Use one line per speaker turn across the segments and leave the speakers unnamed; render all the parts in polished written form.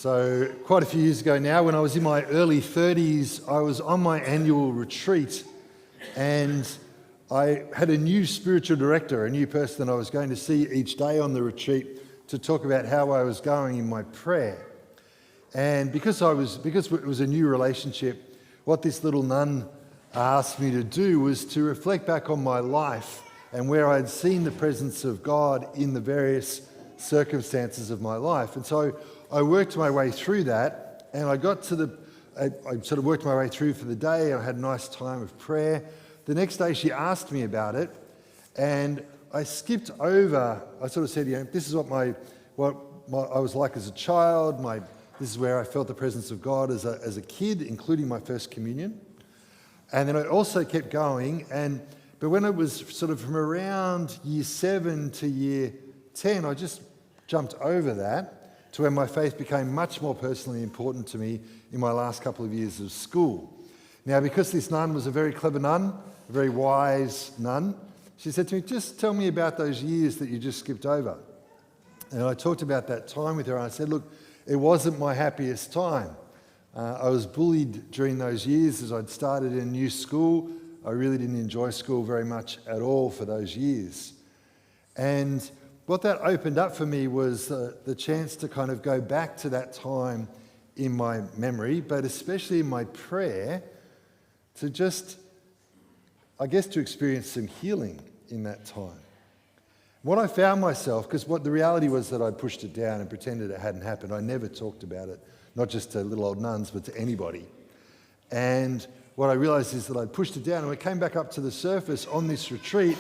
So quite a few years ago now, when I was in my early 30s, I was on my annual retreat and I had a new spiritual director, a new person that I was going to see each day on the retreat to talk about how I was going in my prayer. And because it was a new relationship, what this little nun asked me to do was to reflect back on my life and where I'd seen the presence of God in the various circumstances of my life. And so I worked my way through that, and I sort of worked my way through for the day. I had a nice time of prayer. The next day she asked me about it, and I skipped over. I sort of said, this is what I was like as a child. This is where I felt the presence of God as a kid, including my first communion. And then I also kept going, but when it was sort of from around year 7 to year 10, I just jumped over that to where my faith became much more personally important to me in my last couple of years of school. Now, because this nun was a very clever nun, a very wise nun, she said to me, just tell me about those years that you just skipped over. And I talked about that time with her, and I said, look, it wasn't my happiest time. I was bullied during those years as I'd started in a new school. I really didn't enjoy school very much at all for those years. And what that opened up for me was the chance to kind of go back to that time in my memory, but especially in my prayer, to just, I guess, to experience some healing in that time. What I found myself, because what the reality was that I pushed it down and pretended it hadn't happened. I never talked about it, not just to little old nuns, but to anybody. And what I realized is that I'd pushed it down, and when it came back up to the surface on this retreat,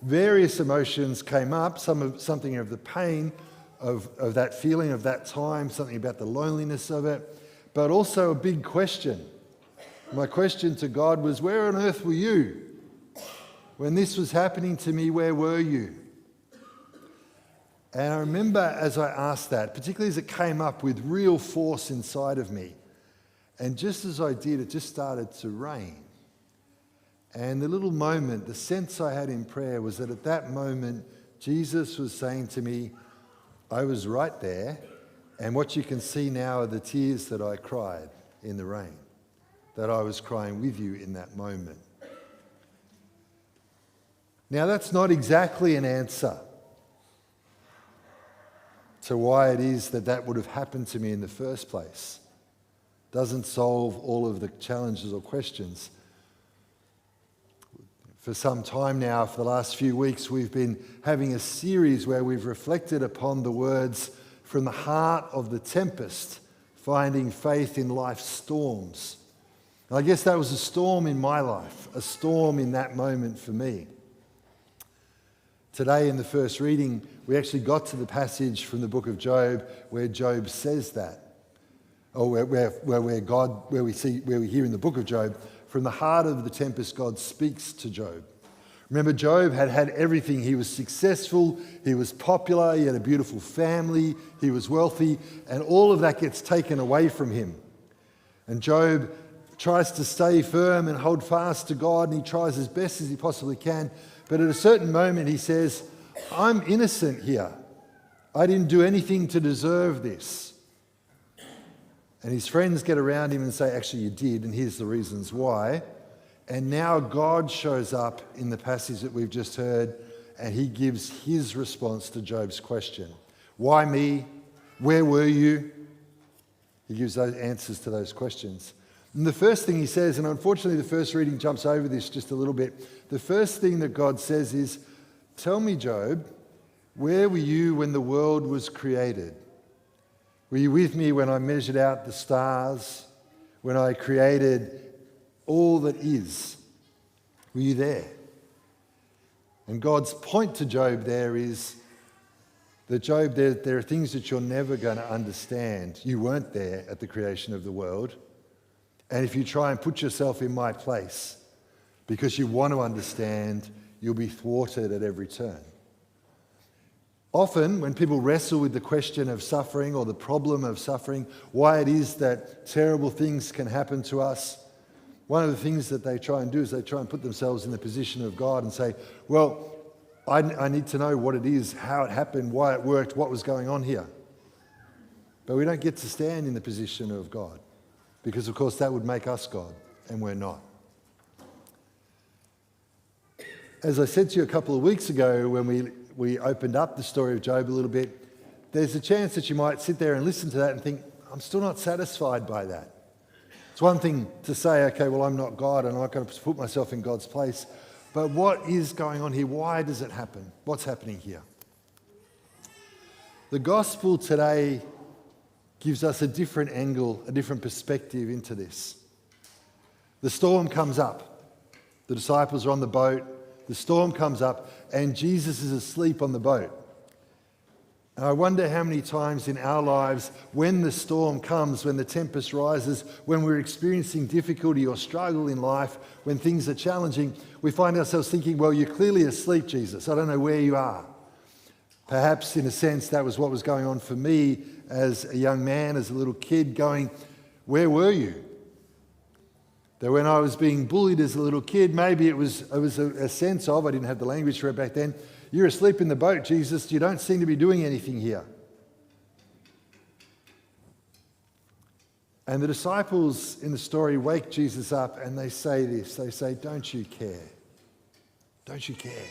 various emotions came up, something of the pain of that feeling of that time, something about the loneliness of it, but also a big question. My question to God was, where on earth were you? When this was happening to me, where were you? And I remember as I asked that, particularly as it came up with real force inside of me, and just as I did, it just started to rain. And the little moment, the sense I had in prayer was that at that moment, Jesus was saying to me, I was right there, and what you can see now are the tears that I cried in the rain, that I was crying with you in that moment. Now, that's not exactly an answer to why it is that would have happened to me in the first place. Doesn't solve all of the challenges or questions. For some time now, for the last few weeks, we've been having a series where we've reflected upon the words from the heart of the Tempest, finding faith in life's storms. And I guess that was a storm in my life, a storm in that moment for me. Today in the first reading, we actually got to the passage from the book of Job where Job says that, or where we hear in the book of Job, from the heart of the tempest, God speaks to Job. Remember, Job had everything. He was successful, he was popular, he had a beautiful family, he was wealthy, and all of that gets taken away from him. And Job tries to stay firm and hold fast to God, and he tries as best as he possibly can. But at a certain moment, he says, I'm innocent here. I didn't do anything to deserve this. And his friends get around him and say, actually, you did, and here's the reasons why. And now God shows up in the passage that we've just heard, and he gives his response to Job's question. Why me? Where were you? He gives those answers to those questions. And the first thing he says, and unfortunately the first reading jumps over this just a little bit, the first thing that God says is, tell me, Job, where were you when the world was created? Were you with me when I measured out the stars, when I created all that is? Were you there? And God's point to Job there is that, Job, there are things that you're never going to understand. You weren't there at the creation of the world. And if you try and put yourself in my place because you want to understand, you'll be thwarted at every turn. Often, when people wrestle with the question of suffering or the problem of suffering, why it is that terrible things can happen to us, one of the things that they try and do is they try and put themselves in the position of God and say, well, I need to know what it is, how it happened, why it worked, what was going on here. But we don't get to stand in the position of God because, of course, that would make us God, and we're not. As I said to you a couple of weeks ago when we opened up the story of Job a little bit, there's a chance that you might sit there and listen to that and think, I'm still not satisfied by that. It's one thing to say, okay, well, I'm not God and I'm not going to put myself in God's place. But what is going on here? Why does it happen? What's happening here? The gospel today gives us a different angle, a different perspective into this. The storm comes up. The disciples are on the boat. The storm comes up and Jesus is asleep on the boat. And I wonder how many times in our lives, when the storm comes, when the tempest rises, when we're experiencing difficulty or struggle in life, when things are challenging, we find ourselves thinking, well, you're clearly asleep, Jesus. I don't know where you are. Perhaps, in a sense, that was what was going on for me as a young man, as a little kid, going, where were you? That when I was being bullied as a little kid, maybe it was a sense of, I didn't have the language for it back then, you're asleep in the boat, Jesus, you don't seem to be doing anything here. And the disciples in the story wake Jesus up and they say this, they say, don't you care? Don't you care?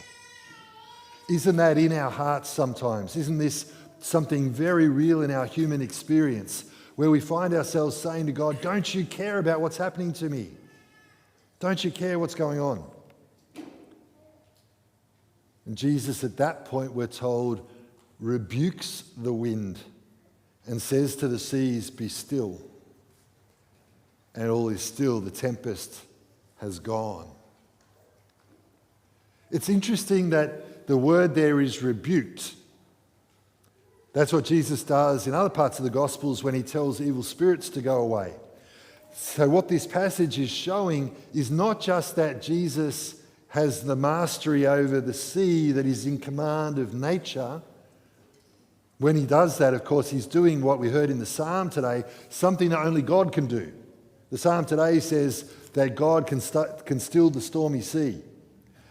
Isn't that in our hearts sometimes? Isn't this something very real in our human experience where we find ourselves saying to God, don't you care about what's happening to me? Don't you care what's going on? And Jesus at that point, we're told, rebukes the wind and says to the seas, be still. And all is still, the tempest has gone. It's interesting that the word there is rebuked. That's what Jesus does in other parts of the Gospels when he tells evil spirits to go away. So what this passage is showing is not just that Jesus has the mastery over the sea, that he's in command of nature. When he does that, of course, he's doing what we heard in the psalm today, something that only God can do. The psalm today says that God can still the stormy sea.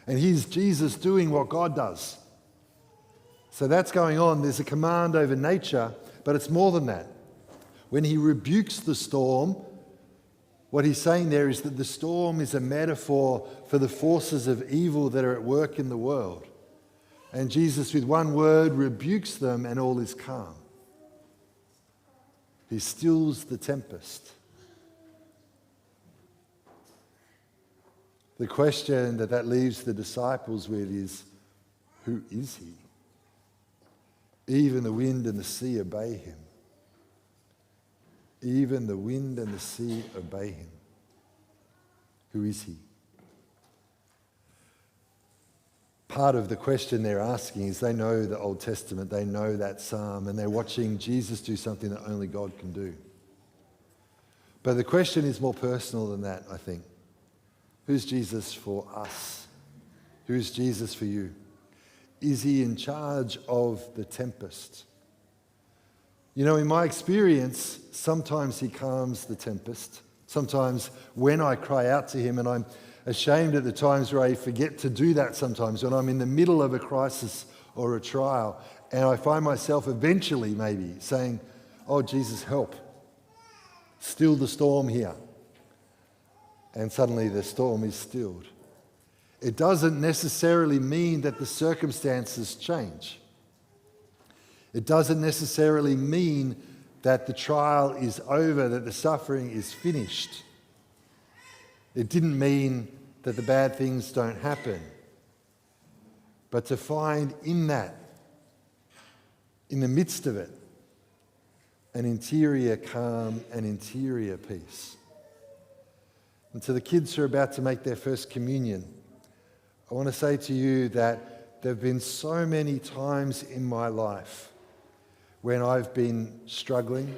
And here's Jesus doing what God does. So that's going on. There's a command over nature, but it's more than that. When he rebukes the storm, what he's saying there is that the storm is a metaphor for the forces of evil that are at work in the world. And Jesus, with one word, rebukes them and all is calm. He stills the tempest. The question that leaves the disciples with is, who is he? Even the wind and the sea obey him. Even the wind and the sea obey him. Who is he? Part of the question they're asking is they know the Old Testament, they know that psalm, and they're watching Jesus do something that only God can do. But the question is more personal than that, I think. Who's Jesus for us? Who's Jesus for you? Is he in charge of the tempest? You know, in my experience, sometimes he calms the tempest. Sometimes when I cry out to him, and I'm ashamed at the times where I forget to do that sometimes, when I'm in the middle of a crisis or a trial, and I find myself eventually maybe saying, oh, Jesus, help. Still the storm here. And suddenly the storm is stilled. It doesn't necessarily mean that the circumstances change. It doesn't necessarily mean that the trial is over, that the suffering is finished. It didn't mean that the bad things don't happen. But to find in that, in the midst of it, an interior calm, an interior peace. And to the kids who are about to make their first communion, I want to say to you that there have been so many times in my life when I've been struggling,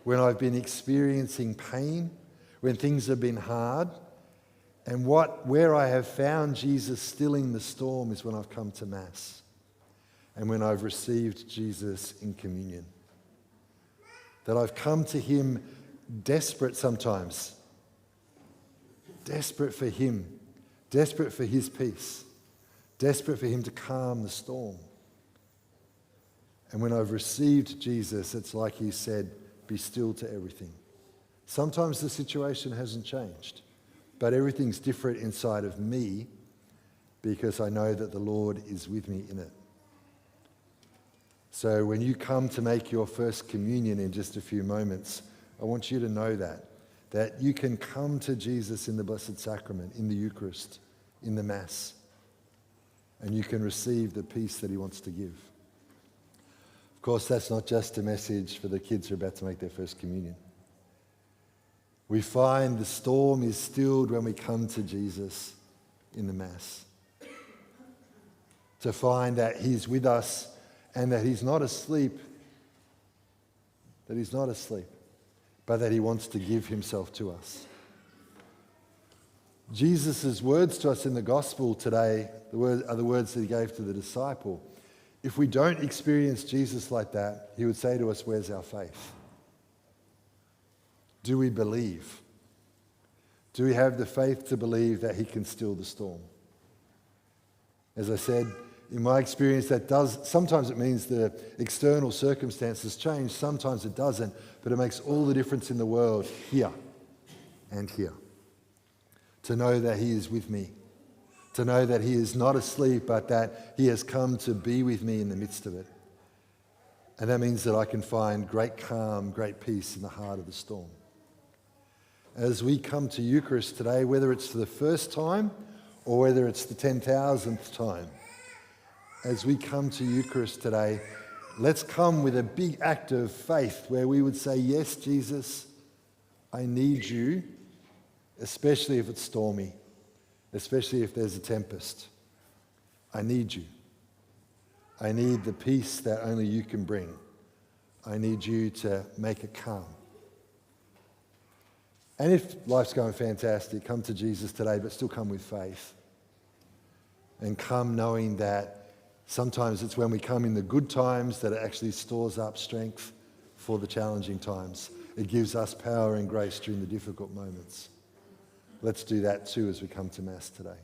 when I've been experiencing pain, when things have been hard, and where I have found Jesus stilling the storm is when I've come to Mass and when I've received Jesus in communion. That I've come to him desperate sometimes, desperate for him, desperate for his peace, desperate for him to calm the storm. And when I've received Jesus, it's like he said, be still to everything. Sometimes the situation hasn't changed, but everything's different inside of me because I know that the Lord is with me in it. So when you come to make your first communion in just a few moments, I want you to know that you can come to Jesus in the Blessed Sacrament, in the Eucharist, in the Mass, and you can receive the peace that he wants to give. Of course, that's not just a message for the kids who are about to make their first communion. We find the storm is stilled when we come to Jesus in the Mass. To find that he's with us and that he's not asleep, but that he wants to give himself to us. Jesus' words to us in the gospel today are the words that he gave to the disciple. If we don't experience Jesus like that, he would say to us, where's our faith? Do we believe? Do we have the faith to believe that he can still the storm? As I said, in my experience, sometimes it means the external circumstances change, sometimes it doesn't, but it makes all the difference in the world here and here. To know that he is with me, to know that he is not asleep, but that he has come to be with me in the midst of it. And that means that I can find great calm, great peace in the heart of the storm. As we come to Eucharist today, whether it's for the first time or whether it's the 10,000th time, as we come to Eucharist today, let's come with a big act of faith where we would say, yes, Jesus, I need you, especially if it's stormy, especially if there's a tempest. I need you. I need the peace that only you can bring. I need you to make it calm. And if life's going fantastic, come to Jesus today, but still come with faith. And come knowing that sometimes it's when we come in the good times that it actually stores up strength for the challenging times. It gives us power and grace during the difficult moments. Let's do that too as we come to Mass today.